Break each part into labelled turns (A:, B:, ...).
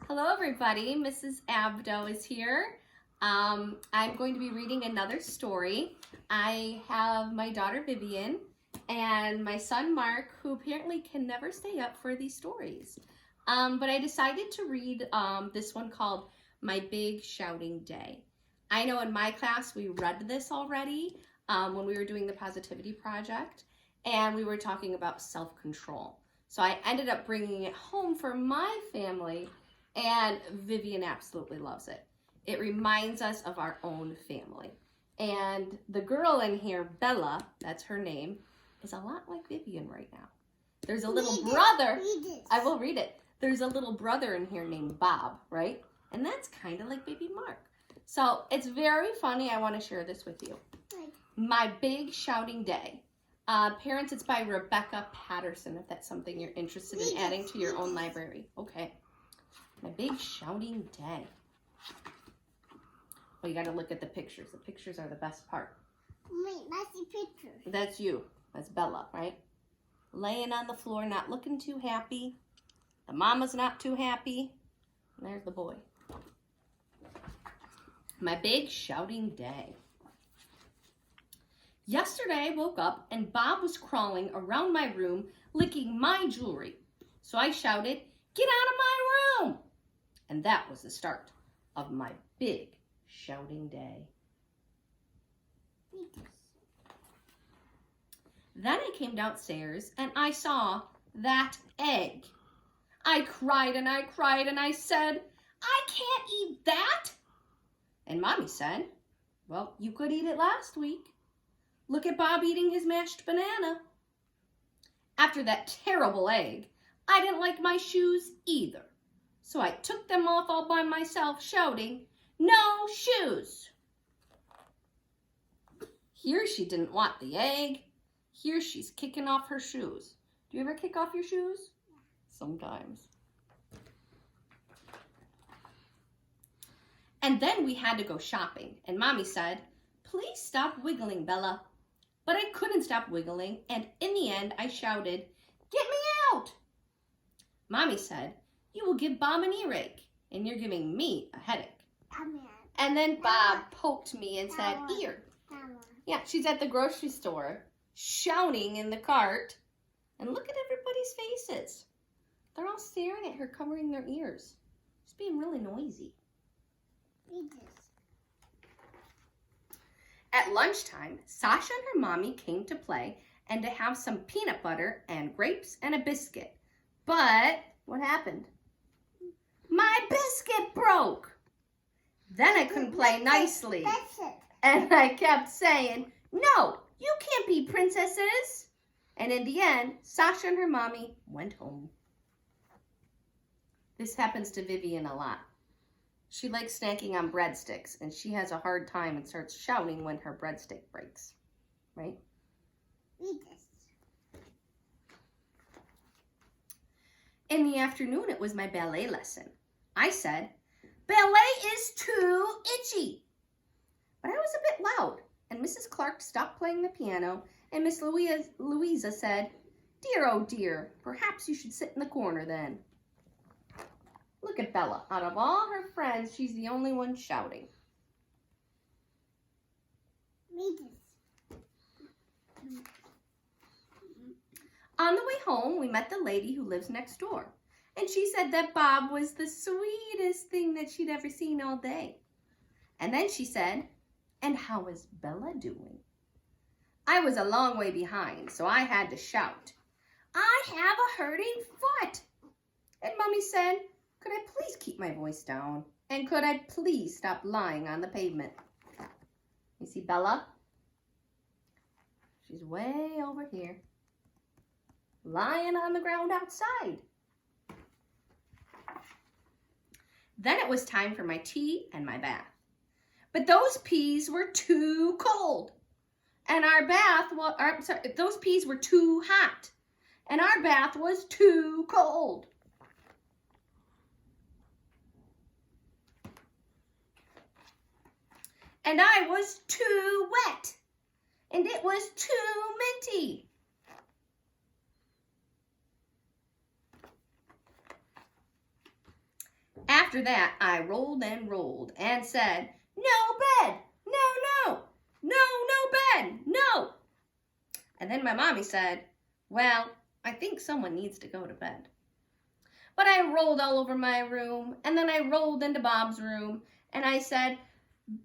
A: Hello everybody, Mrs. Abdo is here. I'm going to be reading another story. I have my daughter Vivian and my son Mark, who apparently can never stay up for these stories. But I decided to read this one called My Big Shouting Day. I know in my class we read this already when we were doing the Positivity Project, and we were talking about self-control. So I ended up bringing it home for my family, and Vivian absolutely loves it. It reminds us of our own family. And the girl in here, Bella, that's her name, is a lot like Vivian right now. There's a little brother. I will read it. There's a little brother in here named Bob, right? And that's kind of like baby Mark. So it's very funny. I want to share this with you. My Big Shouting Day. Parents, it's by Rebecca Patterson, if that's something you're interested in adding to your own library. Okay. My Big Shouting Day. Well, you got to look at the pictures. The pictures are the best part.
B: Wait, that's the picture.
A: That's you. That's Bella, right? Laying on the floor, not looking too happy. The mama's not too happy. And there's the boy. My Big Shouting Day. Yesterday I woke up and Bob was crawling around my room licking my jewelry. So I shouted, "Get out of my room!" And that was the start of my big shouting day. Then I came downstairs and I saw that egg. I cried and I cried and I said, "I can't eat that." And Mommy said, "Well, you could eat it last week. Look at Bob eating his mashed banana." After that terrible egg, I didn't like my shoes either. So I took them off all by myself, shouting, "No shoes!" Here she didn't want the egg. Here she's kicking off her shoes. Do you ever kick off your shoes? Sometimes. And then we had to go shopping, and Mommy said, "Please stop wiggling, Bella." But I couldn't stop wiggling, and in the end I shouted, "Get me out!" Mommy said, "You will give Bob an earache, and you're giving me a headache." And then Bob poked me and said, "Ear." Yeah, she's at the grocery store, shouting in the cart, and look at everybody's faces. They're all staring at her, covering their ears. She's being really noisy. At lunchtime, Sasha and her mommy came to play and to have some peanut butter and grapes and a biscuit. But what happened? My biscuit broke. Then I couldn't play nicely. And I kept saying, "No, you can't be princesses." And in the end, Sasha and her mommy went home. This happens to Vivian a lot. She likes snacking on breadsticks, and she has a hard time and starts shouting when her breadstick breaks, right? In the afternoon, it was my ballet lesson. I said, "Ballet is too itchy." But I was a bit loud, and Mrs. Clark stopped playing the piano, and Miss Louisa said, "Dear, oh dear, perhaps you should sit in the corner then." Look at Bella. Out of all her friends, she's the only one shouting. On the way home, we met the lady who lives next door. And she said that Bob was the sweetest thing that she'd ever seen all day. And then she said, "And how is Bella doing?" I was a long way behind, so I had to shout, "I have a hurting foot." And Mommy said, "Could I please keep my voice down? And could I please stop lying on the pavement?" You see Bella? She's way over here, lying on the ground outside. Then it was time for my tea and my bath. But those peas were too cold. And those peas were too hot. And our bath was too cold. And I was too wet. And it was too minty. After that, I rolled and rolled and said, no bed, no, no bed, no. And then my mommy said, well, I think someone needs to go to bed. But I rolled all over my room, and then I rolled into Bob's room, and I said,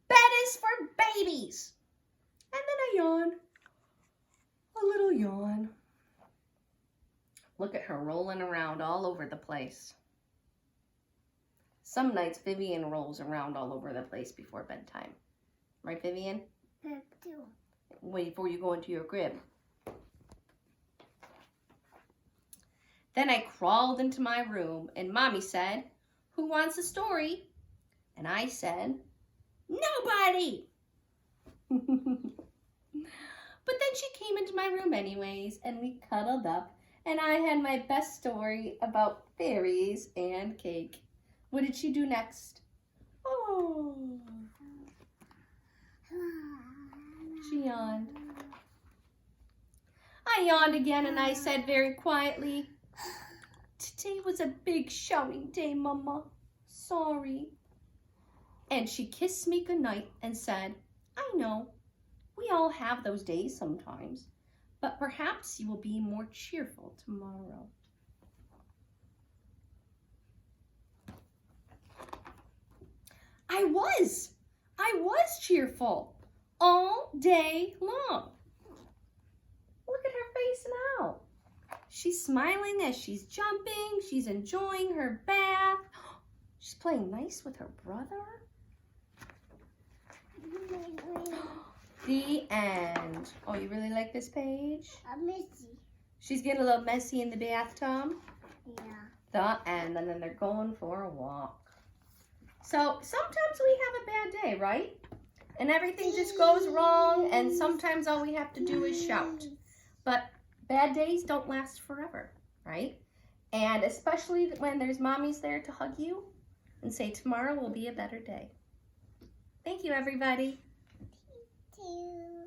A: bed is for babies. And then I yawned, a little yawn. Look at her rolling around all over the place. Some nights Vivian rolls around all over the place before bedtime. Right, Vivian? Wait before you go into your crib. Then I crawled into my room and Mommy said, who wants a story? And I said, nobody. But then she came into my room anyways and we cuddled up and I had my best story about fairies and cake. What did she do next? Oh, she yawned. I yawned again and I said very quietly, today was a big shouting day, Mama. Sorry. And she kissed me goodnight and said, I know, we all have those days sometimes, but perhaps you will be more cheerful tomorrow. I was cheerful all day long. Look at her face now. She's smiling as she's jumping. She's enjoying her bath. She's playing nice with her brother. The end. Oh, you really like this page?
B: Messy.
A: She's getting a little messy in the bathtub.
B: Yeah.
A: The end. And then they're going for a walk. So sometimes we have a bad day, right? And everything just goes wrong. And sometimes all we have to do is shout. But bad days don't last forever, right? And especially when there's mommies there to hug you and say tomorrow will be a better day. Thank you, everybody.
B: Thank you.